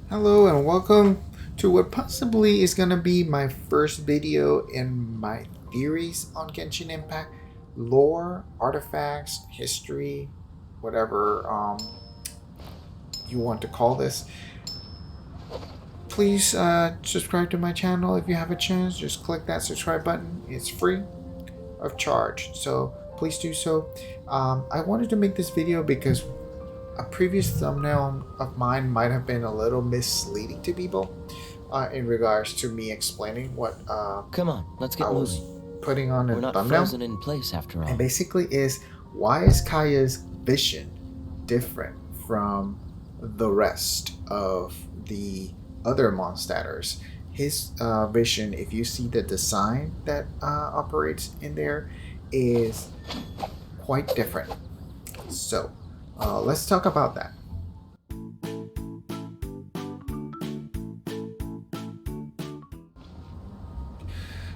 Hello and welcome to what possibly is going to be my first video in my theories on Genshin Impact, lore, artifacts, history, whatever you want to call this. Please subscribe to my channel if you have a chance. Just click that subscribe button. It's free of charge, so please do so. I wanted to make this video because a previous thumbnail of mine might have been a little misleading to people in regards to me explaining what Come on, let's I get was moving. putting on We're a not thumbnail. frozen in place after all. And basically is, why is Kaeya's vision different from the rest of the other Mondstaters? His vision, if you see the design that operates in there, is quite different. So let's talk about that.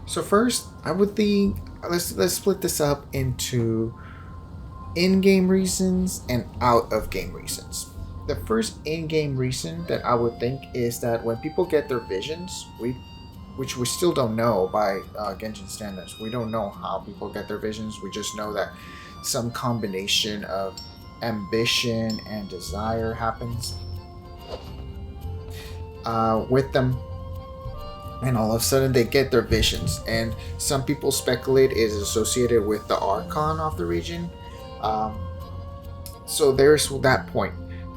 So first, I would think let's split this up into in-game reasons and out-of-game reasons. The first in-game reason that I would think is that when people get their visions, which we still don't know by Genshin standards, we don't know how people get their visions. We just know that some combination of ambition and desire happens with them, and all of a sudden they get their visions. And some people speculate is associated with the Archon of the region. Um, so there's that point,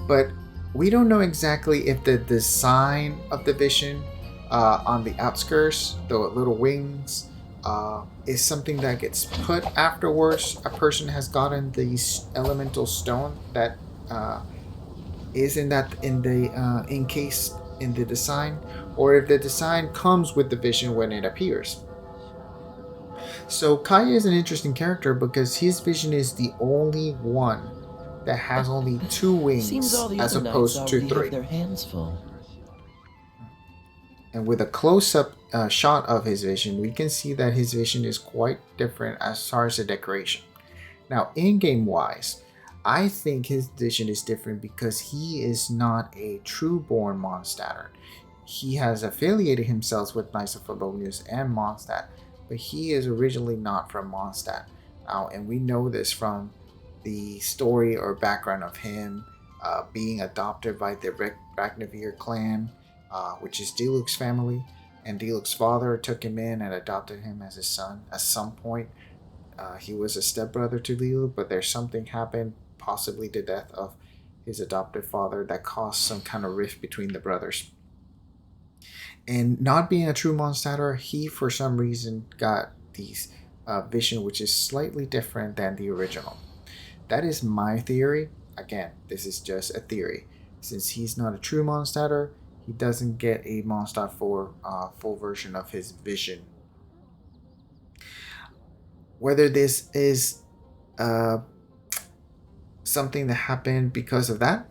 but we don't know exactly if the design of the vision on the outskirts, the little wings, is something that gets put afterwards. A person has gotten the elemental stone that is in the encased in the design, or if the design comes with the vision when it appears. So Kaeya is an interesting character because his vision is the only one that has only two Seems all wings the as other knights opposed to already have three. their hands full. And with a close-up shot of his vision, we can see that his vision is quite different as far as the decoration. Now, in-game wise, I think his vision is different because he is not a true-born Mondstater. He has affiliated himself with Knights of Favonius and Mondstadt, but he is originally not from Mondstadt. And we know this from the story or background of him being adopted by the Ragnavir clan, which is Diluc's family, and Diluc's father took him in and adopted him as his son. At some point, he was a stepbrother to Diluc, but there's something happened, possibly the death of his adopted father, that caused some kind of rift between the brothers. And not being a true Mondstater, he for some reason got these vision, which is slightly different than the original. That is my theory. Again, this is just a theory. Since he's not a true Mondstater, he doesn't get a Mondstadt 4 full version of his vision. Whether this is uh, something that happened because of that,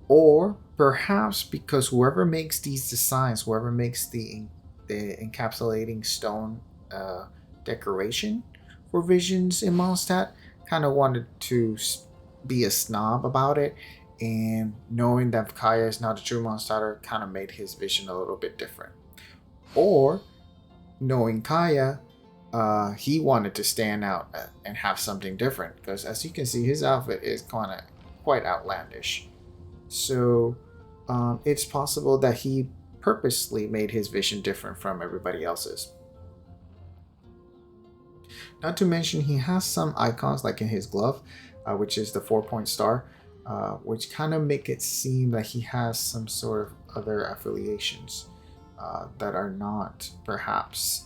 or perhaps because whoever makes these designs, whoever makes the encapsulating stone decoration for visions in Mondstadt, kind of wanted to be a snob about it, and knowing that Kaeya is not a true Mondstater kind of made his vision a little bit different. Or knowing Kaeya, he wanted to stand out and have something different, because as you can see, his outfit is kind of quite outlandish. So it's possible that he purposely made his vision different from everybody else's. Not to mention, he has some icons like in his glove, which is the 4-point star, which kind of make it seem that he has some sort of other affiliations that are not perhaps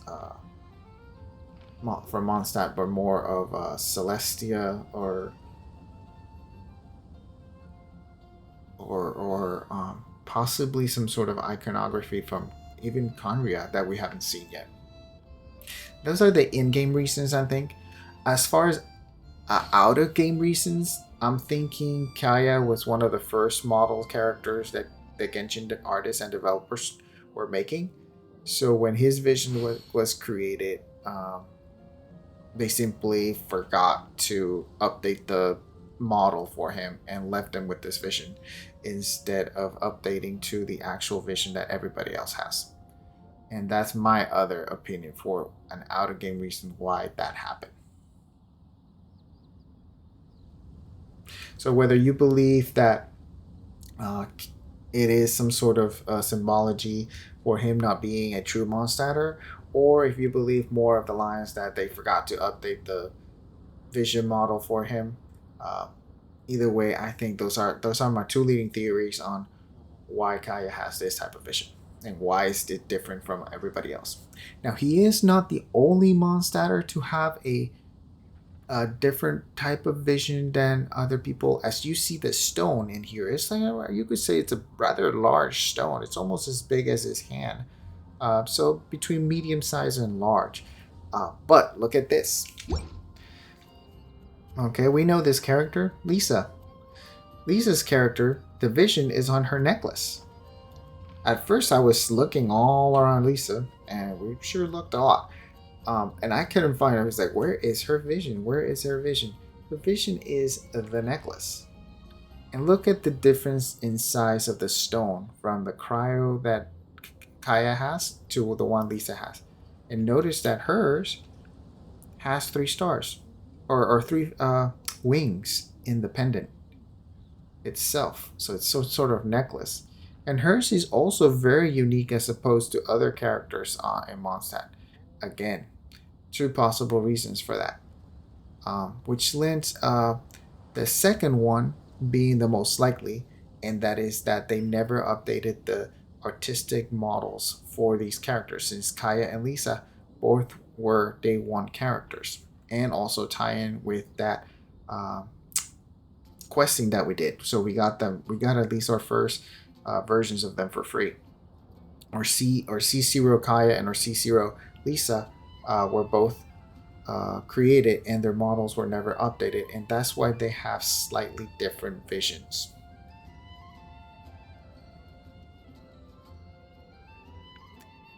from Mondstadt, but more of Celestia or possibly some sort of iconography from even Conria that we haven't seen yet. Those are the in-game reasons, I think. As far as out-of-game reasons, I'm thinking Kaeya was one of the first model characters that the Genshin artists and developers were making. So when his vision was created, they simply forgot to update the model for him and left him with this vision. instead of updating to the actual vision that everybody else has. And that's my other opinion for an out of game reason why that happened. So whether you believe that uh, it is some sort of symbology for him not being a true Mondstater, or if you believe more of the lines that they forgot to update the vision model for him, uh, either way, I think those are my two leading theories on why Kaeya has this type of vision and why is it different from everybody else. Now he is not the only Mondstater to have a different type of vision than other people. As you see the stone in here, it's like you could say it's a rather large stone. It's almost as big as his hand. So between medium size and large. But look at this. Okay, we know this character, Lisa. Lisa's character, the vision is on her necklace. At first, I was looking all around Lisa, and we sure looked a lot. And I couldn't find her. I was like, where is her vision? Where is her vision? Her vision is the necklace. And look at the difference in size of the stone from the cryo that Kaeya has to the one Lisa has. And notice that hers has 3 stars or 3 wings in the pendant itself. So it's some sort of necklace. And hers is also very unique as opposed to other characters in Mondstadt. Again, 2 possible reasons for that. Which lends the second one being the most likely, and that is that they never updated the artistic models for these characters, since Kaeya and Lisa both were day 1 characters, and also tie in with that questing that we did. So we got at least our first versions of them for free. Or C0 Kaeya and our C0 Lisa were both created, and their models were never updated, and that's why they have slightly different visions.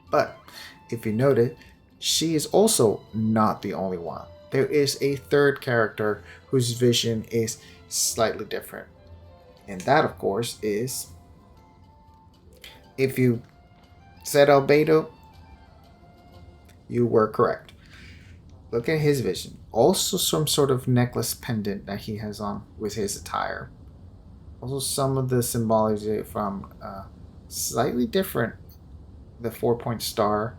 But if you noted, she is also not the only one. There is a third character whose vision is slightly different, and that, of course, is, if you said Albedo, you were correct. Look at his vision. Also some sort of necklace pendant that he has on with his attire. Also some of the symbology from slightly different. The 4-point star.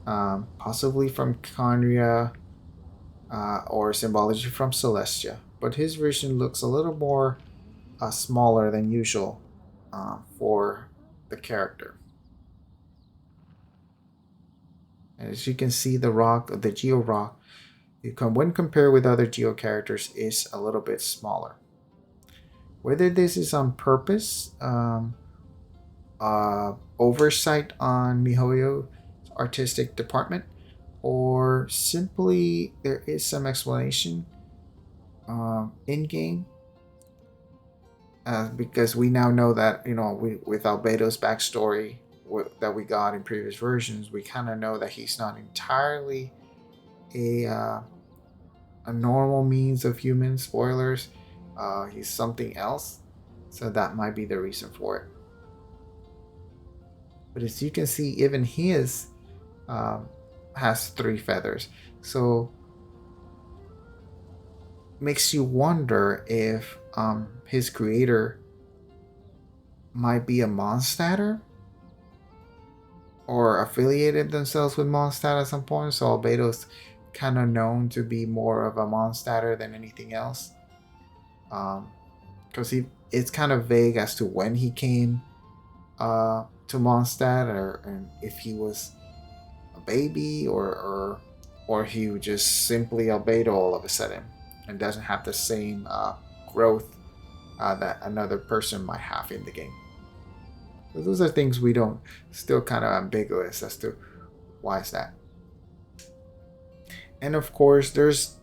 Possibly from Conria or symbology from Celestia. But his vision looks a little more smaller than usual for the character. And as you can see, the Geo rock, when compared with other Geo characters, is a little bit smaller. Whether this is on purpose, oversight on Mihoyo's artistic department, or simply there is some explanation in game, because we now know that with Albedo's backstory that we got in previous versions, we kind of know that he's not entirely a normal means of human. Spoilers, he's something else, so that might be the reason for it. But as you can see, even his has 3 feathers, so makes you wonder if his creator might be a Mondstater or affiliated themselves with Mondstadt at some point. So Albedo's kind of known to be more of a Mondstater than anything else, because it's kind of vague as to when he came to Mondstadt, and if he was a baby or he was just simply Albedo all of a sudden and doesn't have the same growth that another person might have in the game. So those are things we don't, still kind of ambiguous as to why is that. And of course, there's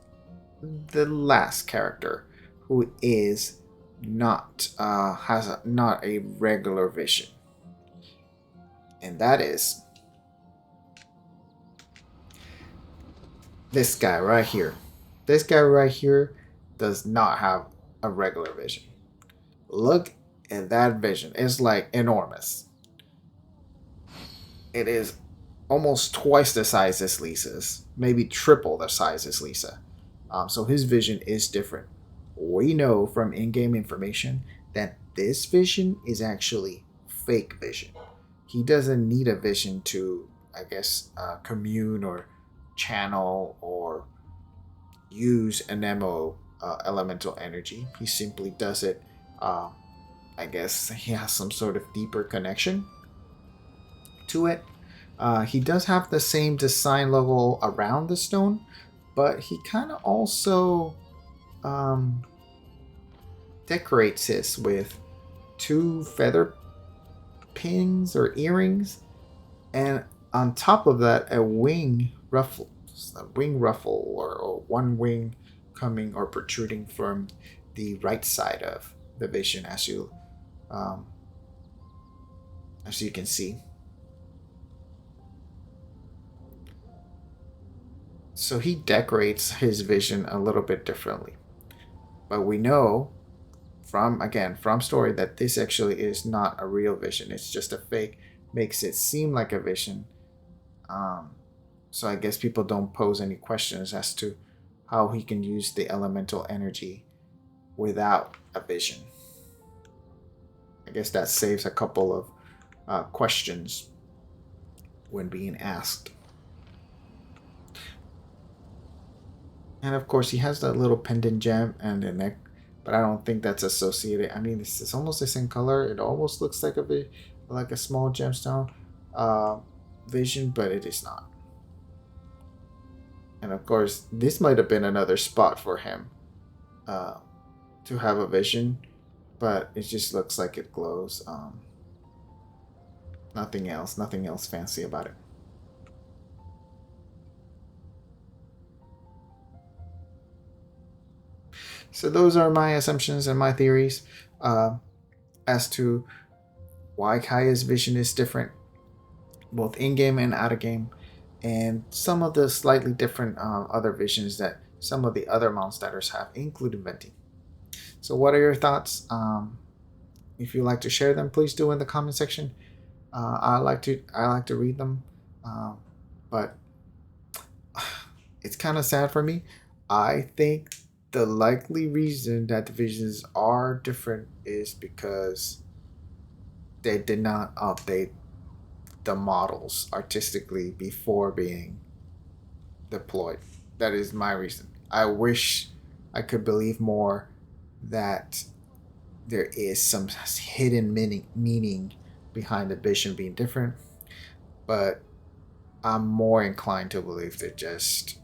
the last character who is not not a regular vision, and that is this guy right here. This guy right here does not have a regular vision. Look And that vision is like enormous. It is almost twice the size as Lisa's, maybe triple the size as Lisa. So his vision is different. We know from in-game information that this vision is actually fake vision. He doesn't need a vision to, I guess, commune or channel or use Anemo elemental energy. He simply does it. I guess he has some sort of deeper connection to it. He does have the same design level around the stone, but he kind of also decorates his with two feather pins or earrings, and on top of that, a wing ruffle, or one wing coming or protruding from the right side of the vision, um, as you can see. So he decorates his vision a little bit differently. But we know from story that this actually is not a real vision. It's just a fake, makes it seem like a vision. Um, so I guess people don't pose any questions as to how he can use the elemental energy without a vision. I guess that saves a couple of questions when being asked. And of course, he has that little pendant gem and the neck, but I don't think that's associated. I mean, it's almost the same color. It almost looks like a small gemstone uh, vision, but it is not. And of course, this might have been another spot for him uh, to have a vision, but it just looks like it glows. Nothing else fancy about it. So those are my assumptions and my theories as to why Kaeya's vision is different, both in-game and out-of-game, and some of the slightly different other visions that some of the other Mondstaters have, including Venti. So what are your thoughts? If you'd like to share them, please do in the comment section. I like to read them, but it's kind of sad for me. I think the likely reason that the visions are different is because they did not update the models artistically before being deployed. That is my reason. I wish I could believe more that there is some hidden meaning behind the vision being different, but I'm more inclined to believe they just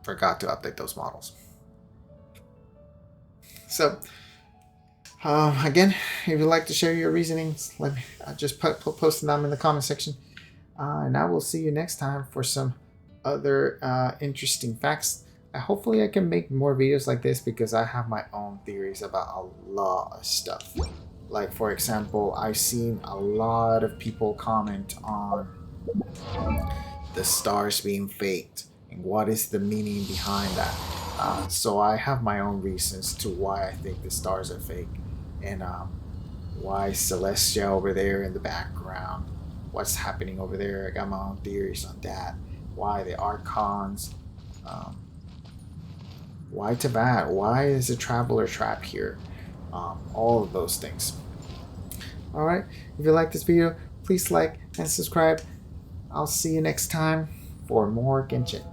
forgot to update those models. So, again, if you'd like to share your reasonings, let me just post them in the comment section, and I will see you next time for some other interesting facts. Hopefully, I can make more videos like this because I have my own theories about a lot of stuff. Like, for example, I've seen a lot of people comment on the stars being faked and what is the meaning behind that. So I have my own reasons to why I think the stars are fake, and why Celestia over there in the background, what's happening over there. I got my own theories on that. Why the Archons, why Tibet, why is a traveler trap here? All of those things. Alright, if you like this video, please like and subscribe. I'll see you next time for more Genshin.